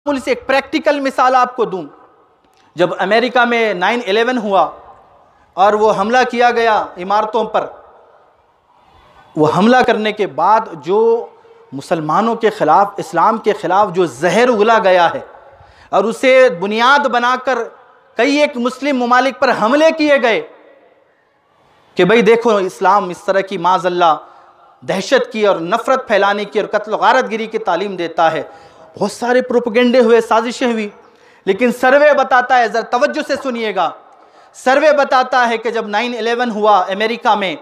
से एक प्रैक्टिकल मिसाल आपको दूं। जब अमेरिका में 9/11 हुआ और वो हमला किया गया इमारतों पर, वो हमला करने के बाद जो मुसलमानों के ख़िलाफ़, इस्लाम के ख़िलाफ़ जो जहर उगला गया है और उसे बुनियाद बनाकर कई एक मुस्लिम ममालिक पर हमले किए गए कि भाई देखो इस्लाम इस तरह की माज़अल्लाह दहशत की और नफ़रत फैलाने की और कत्ल गारतगिरी की तालीम देता है। बहुत सारे प्रोपेगेंडे हुए, साजिशें हुई, लेकिन सर्वे बताता है, ज़रा तवज्जो से सुनिएगा, सर्वे बताता है कि जब 9/11 हुआ अमेरिका में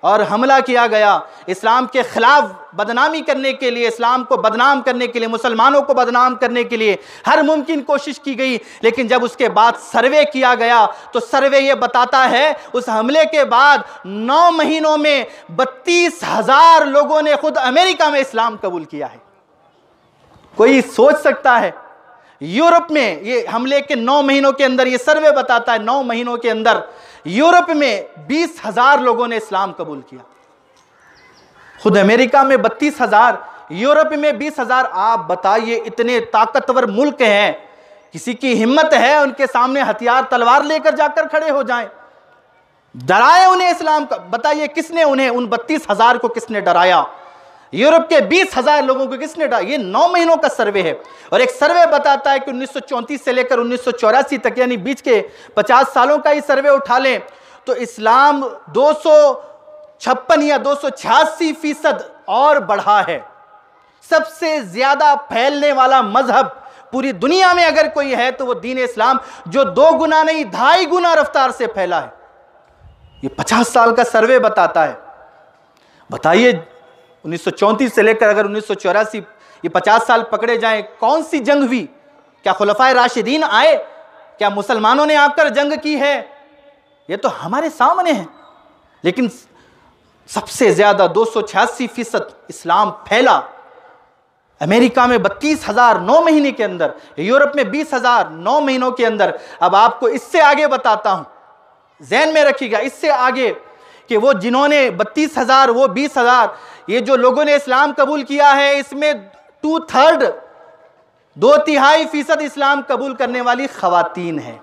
और हमला किया गया इस्लाम के ख़िलाफ़ बदनामी करने के लिए, इस्लाम को बदनाम करने के लिए, मुसलमानों को बदनाम करने के लिए हर मुमकिन कोशिश की गई, लेकिन जब उसके बाद सर्वे किया गया तो सर्वे ये बताता है उस हमले के बाद 9 महीनों में 32,000 लोगों ने खुद अमेरिका में इस्लाम कबूल किया है। कोई सोच सकता है यूरोप में ये हमले के 9 महीनों के अंदर, ये सर्वे बताता है 9 महीनों के अंदर यूरोप में 20,000 लोगों ने इस्लाम कबूल किया। खुद अमेरिका में 32,000, यूरोप में 20,000। आप बताइए, इतने ताकतवर मुल्क हैं, किसी की हिम्मत है उनके सामने हथियार तलवार लेकर जाकर खड़े हो जाएं, डराए उन्हें इस्लाम का? बताइए किसने उन्हें, उन 32,000 को किसने डराया? यूरोप के 20,000 लोगों को किसने डराया? ये 9 महीनों का सर्वे है। और एक सर्वे बताता है कि 1934 से लेकर 1984 तक, यानी बीच के 50 सालों का ही सर्वे उठा लें तो इस्लाम 256 या 286% और बढ़ा है। सबसे ज्यादा फैलने वाला मजहब पूरी दुनिया में अगर कोई है तो वो दीन इस्लाम, जो 2 गुना नहीं 2.5 गुना रफ्तार से फैला है। ये 50 साल का सर्वे बताता है। बताइए 1934 से लेकर अगर 1984, ये 50 साल पकड़े जाएं, कौन सी जंग हुई? क्या खुलफाए राशिदीन आए? क्या मुसलमानों ने आकर जंग की है? ये तो हमारे सामने है। लेकिन सबसे ज्यादा 286% इस्लाम फैला अमेरिका में 32,000 9 महीने के अंदर, यूरोप में 20,000 9 महीनों के अंदर। अब आपको इससे आगे बताता हूं, ज़हन में रखिएगा, इससे आगे कि वो जिन्होंने 32,000, वो 20,000, ये जो लोगों ने इस्लाम कबूल किया है इसमें 2/3 इस्लाम कबूल करने वाली खवातीन है।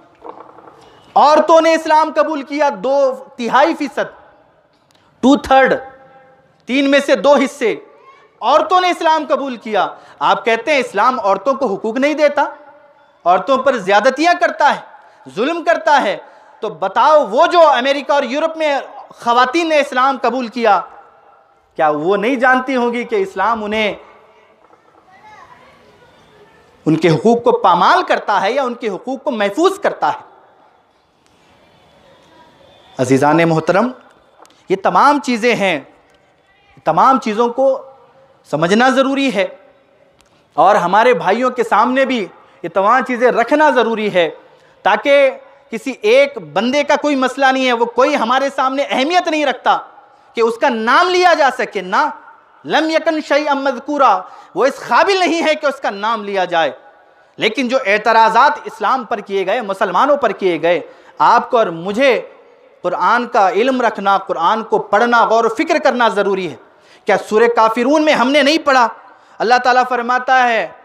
औरतों ने इस्लाम कबूल किया 2/3, 2/3, 3 में से 2 हिस्से औरतों ने इस्लाम कबूल किया। आप कहते हैं इस्लाम औरतों को हुकूक नहीं देता, औरतों पर ज्यादतियां करता है, जुल्म करता है, तो बताओ वो जो अमेरिका और यूरोप में खवातीन ने इस्लाम कबूल किया, क्या वो नहीं जानती होंगी कि इस्लाम उन्हें उनके हुकूक को पामाल करता है या उनके हुकूक को महफूज करता है? अजीज़ान मोहतरम, ये तमाम चीज़ें हैं, तमाम चीज़ों को समझना ज़रूरी है और हमारे भाइयों के सामने भी ये तमाम चीज़ें रखना ज़रूरी है, ताकि किसी एक बंदे का कोई मसला नहीं है, वो कोई हमारे सामने अहमियत नहीं रखता कि उसका नाम लिया जा सके ना, लम यकन शैअन मज़कूरा, वो इस काबिल नहीं है कि उसका नाम लिया जाए। लेकिन जो एतराज़ात इस्लाम पर किए गए, मुसलमानों पर किए गए, आपको और मुझे कुरान का इल्म रखना, कुरान को पढ़ना, गौर फिक्र करना ज़रूरी है। क्या सूरह काफिरून में हमने नहीं पढ़ा? अल्लाह ताला फरमाता है,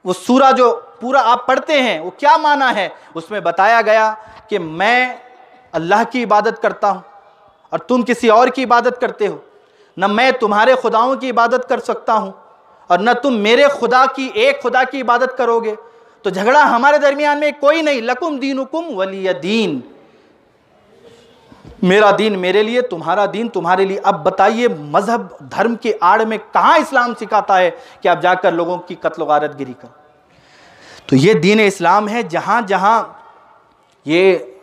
वो सूरा जो पूरा आप पढ़ते हैं वो क्या माना है? उसमें बताया गया कि मैं अल्लाह की इबादत करता हूँ और तुम किसी और की इबादत करते हो, न मैं तुम्हारे खुदाओं की इबादत कर सकता हूँ और न तुम मेरे खुदा की, एक खुदा की इबादत करोगे, तो झगड़ा हमारे दरमियान में कोई नहीं। लकुम दीनुकुम वलिय दीन, मेरा दीन मेरे लिए, तुम्हारा दीन तुम्हारे लिए। अब बताइए मजहब धर्म के आड़ में कहाँ इस्लाम सिखाता है कि आप जाकर लोगों की कत्ल गारतगिरी करो? तो ये दीन इस्लाम है। जहाँ जहाँ ये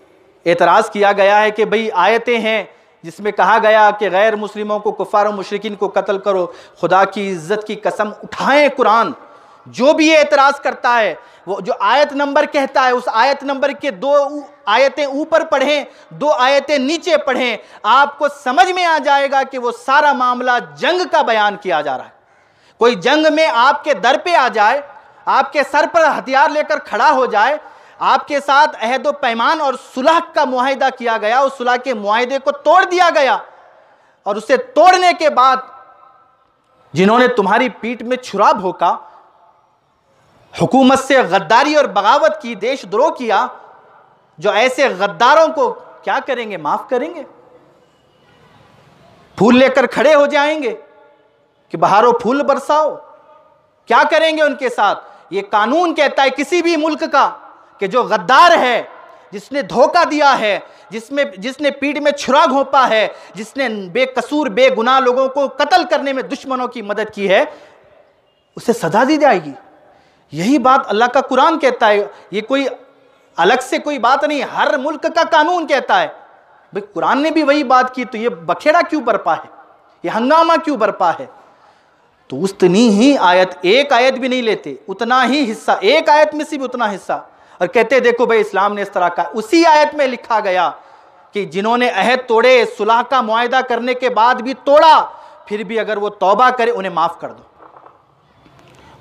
एतराज़ किया गया है कि भाई आयतें हैं जिसमें कहा गया कि गैर मुस्लिमों को, कुफ़ार और मुशरिकीन को कत्ल करो, खुदा की इज़्ज़त की कसम उठाएं कुरान। जो भी ये एतराज़ करता है, वो जो आयत नंबर कहता है उस आयत नंबर के 2 आयतें ऊपर पढ़ें, 2 आयतें नीचे पढ़ें, आपको समझ में आ जाएगा कि वो सारा मामला जंग का बयान किया जा रहा है। कोई जंग में आपके दर पे आ जाए, आपके सर पर हथियार लेकर खड़ा हो जाए, आपके साथ अहद व पैमान और सुलह का मुआहिदा किया गया, उस सुलह के मुआहिदे को तोड़ दिया गया और उसे तोड़ने के बाद जिन्होंने तुम्हारी पीठ में छुरा भोंका, हुकूमत से गद्दारी और बगावत की, देशद्रोह किया, जो ऐसे गद्दारों को क्या करेंगे? माफ करेंगे? फूल लेकर खड़े हो जाएंगे कि बहारो फूल बरसाओ? क्या करेंगे उनके साथ? ये कानून कहता है किसी भी मुल्क का कि जो गद्दार है, जिसने धोखा दिया है, जिसने पीठ में छुरा घोंपा है, जिसने बेकसूर बेगुनाह लोगों को कत्ल करने में दुश्मनों की मदद की है, उसे सजा दी जाएगी। यही बात अल्लाह का कुरान कहता है। ये कोई अलग से कोई बात नहीं, हर मुल्क का कानून कहता है। भाई कुरान ने भी वही बात की, तो ये बखेड़ा क्यों बरपा है, ये हंगामा क्यों बरपा है? तो उतनी ही आयत, एक आयत भी नहीं लेते, उतना ही हिस्सा, एक आयत में से भी उतना हिस्सा, और कहते देखो भाई इस्लाम ने इस तरह का। उसी आयत में लिखा गया कि जिन्होंने अहद तोड़े, सुलह का मुआहदा करने के बाद भी तोड़ा, फिर भी अगर वो तौबा करे उन्हें माफ कर दो।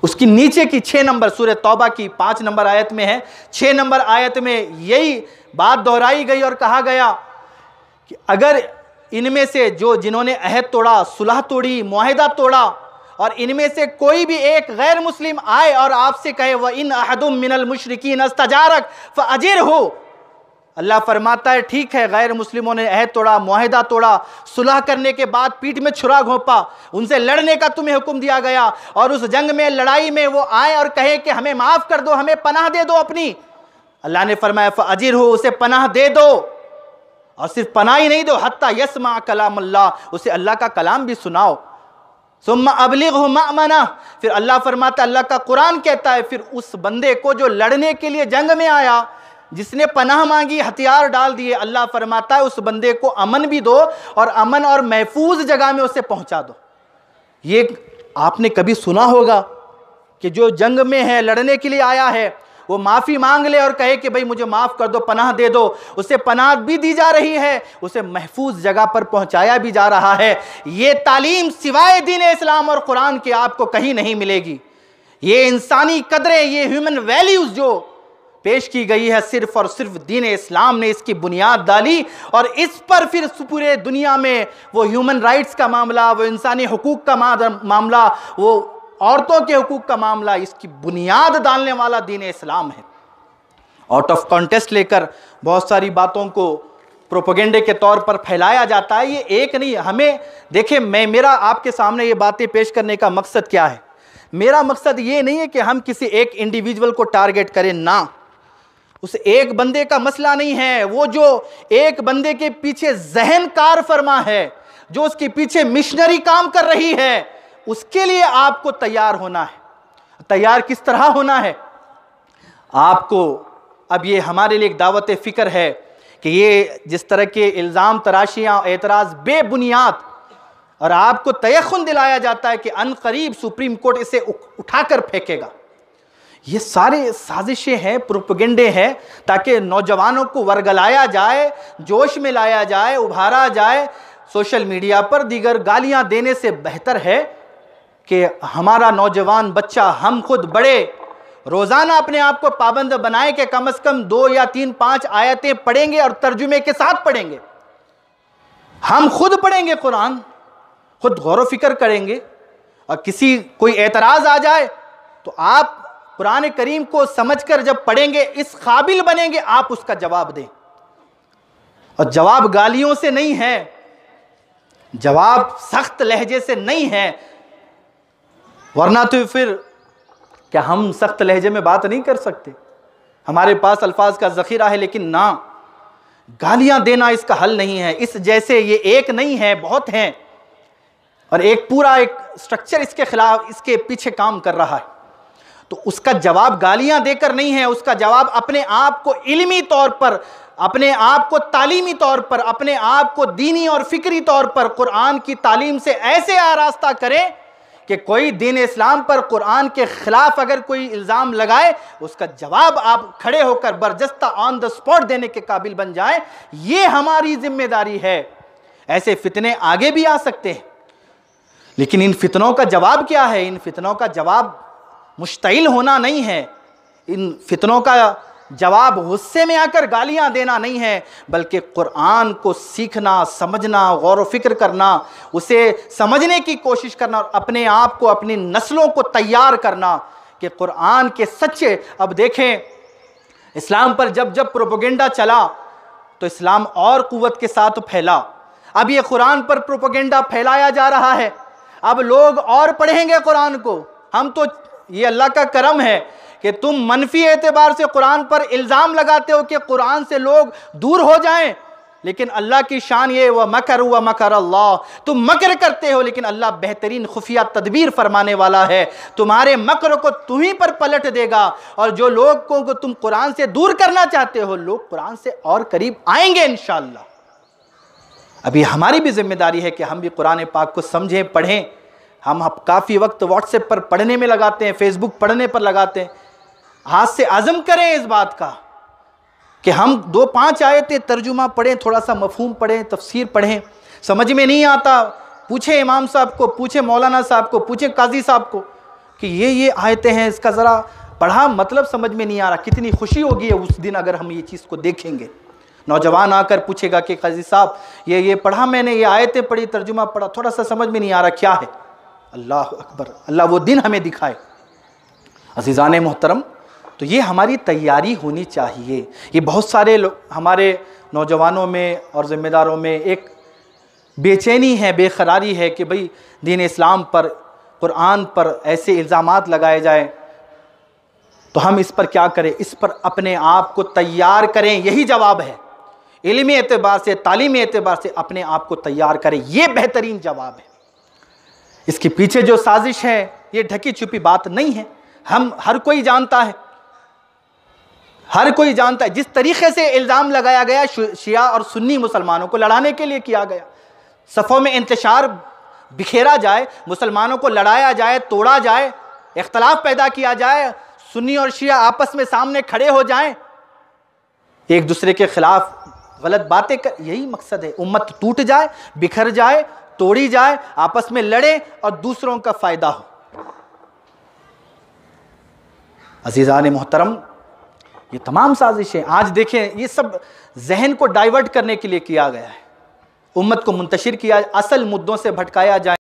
उसकी नीचे की 6 नंबर सूरह तौबा की 5 नंबर आयत में है, 6 नंबर आयत में यही बात दोहराई गई और कहा गया कि अगर इनमें से जो जिन्होंने अहद तोड़ा, सुलह तोड़ी, मुआहदा तोड़ा, और इनमें से कोई भी एक गैर मुस्लिम आए और आपसे कहे व इन अहदुम मिनल मुशरिकीन अस्तजारक फअजिरहु, अल्लाह फरमाता है ठीक है, गैर मुस्लिमों ने अहद तोड़ा, मुआहदा तोड़ा, सुलह करने के बाद पीठ में छुरा घोंपा, उनसे लड़ने का तुम्हें हुक्म दिया गया, और उस जंग में, लड़ाई में वो आए और कहे कि हमें माफ कर दो, हमें पनाह दे दो अपनी, अल्लाह ने फरमाया फअजिरहु, उसे पनाह दे दो, और सिर्फ पनाह ही नहीं दो, हत्ता यस्मा कलाम अल्लाह, उसे अल्लाह का कलाम भी सुनाओ। सुम्मा अबलिगहु मअमना, फिर अल्लाह फरमाता, अल्लाह का कुरान कहता है, फिर उस बंदे को जो लड़ने के लिए जंग में आया, जिसने पनाह मांगी, हथियार डाल दिए, अल्लाह फरमाता है उस बंदे को अमन भी दो, और अमन और महफूज जगह में उसे पहुंचा दो। ये आपने कभी सुना होगा कि जो जंग में है, लड़ने के लिए आया है, वो माफ़ी मांग ले और कहे कि भाई मुझे माफ़ कर दो, पनाह दे दो, उसे पनाह भी दी जा रही है, उसे महफूज जगह पर पहुंचाया भी जा रहा है। ये तालीम सिवाय दीन इस्लाम और कुरान के आपको कहीं नहीं मिलेगी। ये इंसानी कदरें, ये ह्यूमन वैल्यूज़ जो पेश की गई है, सिर्फ और सिर्फ दीन इस्लाम ने इसकी बुनियाद डाली, और इस पर फिर पूरे दुनिया में वो ह्यूमन राइट्स का मामला, वो इंसानी हुकूक का मामला, वो औरतों के हुकूक का मामला, इसकी बुनियाद डालने वाला दीन इस्लाम है। आउट ऑफ कॉन्टेस्ट लेकर बहुत सारी बातों को प्रोपेगेंडे के तौर पर फैलाया जाता है। ये एक नहीं, हमें देखिए, मेरा आपके सामने ये बातें पेश करने का मकसद क्या है? मेरा मकसद ये नहीं है कि हम किसी एक इंडिविजुअल को टारगेट करें, ना, उस एक बंदे का मसला नहीं है। वो जो एक बंदे के पीछे जहन कार फरमा है, जो उसके पीछे मिशनरी काम कर रही है, उसके लिए आपको तैयार होना है। तैयार किस तरह होना है? आपको अब ये हमारे लिए एक दावत फ़िक्र है कि ये जिस तरह के इल्ज़ाम, तराशियाँ, एतराज़ बेबुनियाद, और आपको तयक़ुन दिलाया जाता है कि अनकरीब सुप्रीम कोर्ट इसे उठाकर फेंकेगा, ये सारे साजिशें हैं, प्रोपेगेंडे हैं, ताकि नौजवानों को वर्गलाया जाए, जोश में लाया जाए, उभारा जाए। सोशल मीडिया पर दीगर गालियां देने से बेहतर है कि हमारा नौजवान बच्चा, हम खुद बड़े, रोज़ाना अपने आप को पाबंद बनाए कि कम से कम 2 या 3, 5 आयतें पढ़ेंगे और तर्जुमे के साथ पढ़ेंगे। हम खुद पढ़ेंगे कुरान, खुद गौर फिक्र करेंगे, और किसी कोई एतराज़ आ जाए तो आप कुरान करीम को समझकर जब पढ़ेंगे, इस काबिल बनेंगे आप उसका जवाब दें। और जवाब गालियों से नहीं है, जवाब सख्त लहजे से नहीं है, वरना तो फिर क्या हम सख्त लहजे में बात नहीं कर सकते? हमारे पास अल्फाज का ज़ख़ीरा है, लेकिन ना, गालियां देना इसका हल नहीं है। इस जैसे ये एक नहीं है, बहुत हैं, और एक पूरा एक स्ट्रक्चर इसके खिलाफ, इसके पीछे काम कर रहा है। तो उसका जवाब गालियां देकर नहीं है, उसका जवाब अपने आप को इल्मी तौर पर, अपने आप को तालीमी तौर पर, अपने आप को दीनी और फिक्री तौर पर कुरान की तालीम से ऐसे आरास्ता करें कि कोई दीन इस्लाम पर, कुरान के खिलाफ अगर कोई इल्ज़ाम लगाए, उसका जवाब आप खड़े होकर बरजस्ता ऑन द स्पॉट देने के काबिल बन जाए। ये हमारी जिम्मेदारी है। ऐसे फितने आगे भी आ सकते हैं, लेकिन इन फितनों का जवाब क्या है? इन फितनों का जवाब मुश्तइल होना नहीं है, इन फितनों का जवाब गुस्से में आकर गालियां देना नहीं है, बल्कि कुरान को सीखना, समझना, गौर व फिक्र करना, उसे समझने की कोशिश करना, और अपने आप को, अपनी नस्लों को तैयार करना कि कुरान के सच्चे, अब देखें इस्लाम पर जब जब प्रोपेगेंडा चला तो इस्लाम और कुव्वत के साथ फैला। अब ये कुरान पर प्रोपेगेंडा फैलाया जा रहा है, अब लोग और पढ़ेंगे कुरान को। हम तो, ये अल्लाह का करम है कि तुम मनफी एतबार से कुरान पर इल्ज़ाम लगाते हो कि कुरान से लोग दूर हो जाएं, लेकिन अल्लाह की शान ये व मकर अल्लाह, तुम मकर करते हो लेकिन अल्लाह बेहतरीन खुफिया तदबीर फरमाने वाला है, तुम्हारे मकर को तुम्हीं पर पलट देगा। और जो लोगों को तुम कुरान से दूर करना चाहते हो, लोग कुरान से और करीब आएंगे इंशाअल्लाह। अभी हमारी भी जिम्मेदारी है कि हम भी कुरान पाक को समझें, पढ़ें। हम काफ़ी वक्त व्हाट्सएप पर पढ़ने में लगाते हैं, फेसबुक पढ़ने पर लगाते हैं। हाथ से आज़म करें इस बात का कि हम 2-5 आयतें तर्जुमा पढ़ें, थोड़ा सा मफहूम पढ़ें, तफसीर पढ़ें। समझ में नहीं आता, पूछे इमाम साहब को, पूछे मौलाना साहब को, पूछे काजी साहब को कि ये आयतें हैं, इसका ज़रा पढ़ा मतलब समझ में नहीं आ रहा। कितनी खुशी होगी उस दिन अगर हम ये चीज़ को देखेंगे। नौजवान आकर पूछेगा कि काजी साहब ये पढ़ा मैंने, ये आयतें पढ़ी, तर्जुमा पढ़ा, थोड़ा सा समझ में नहीं आ रहा, क्या है? अल्लाह अकबर, अल्लाह वो दिन हमें दिखाए। अज़ीज़ान मोहतरम, तो ये हमारी तैयारी होनी चाहिए। ये बहुत सारे हमारे नौजवानों में और ज़िम्मेदारों में एक बेचैनी है, बेकरारी है कि भाई दीन इस्लाम पर, कुरान पर ऐसे इल्ज़ामात लगाए जाए, तो हम इस पर क्या करें? इस पर अपने आप को तैयार करें, यही जवाब है। इल्मी एतबार से, तालीमी एतबार से अपने आप को तैयार करें, ये बेहतरीन जवाब है। इसके पीछे जो साजिश है ये ढकी छुपी बात नहीं है, हम हर कोई जानता है, हर कोई जानता है। जिस तरीके से इल्ज़ाम लगाया गया शिया और सुन्नी मुसलमानों को लड़ाने के लिए किया गया, सफ़ों में इंतशार बिखेरा जाए, मुसलमानों को लड़ाया जाए, तोड़ा जाए, इख्तलाफ पैदा किया जाए, सुन्नी और शिया आपस में सामने खड़े हो जाएं, एक दूसरे के खिलाफ गलत बातें कर, यही मकसद है। उम्मत टूट जाए, बिखर जाए, तोड़ी जाए, आपस में लड़े और दूसरों का फ़ायदा हो। अज़ीज़ान मोहतरम, ये तमाम साजिशें आज देखें, ये सब जहन को डाइवर्ट करने के लिए किया गया है, उम्मत को मुंतशिर किया, असल मुद्दों से भटकाया जाए।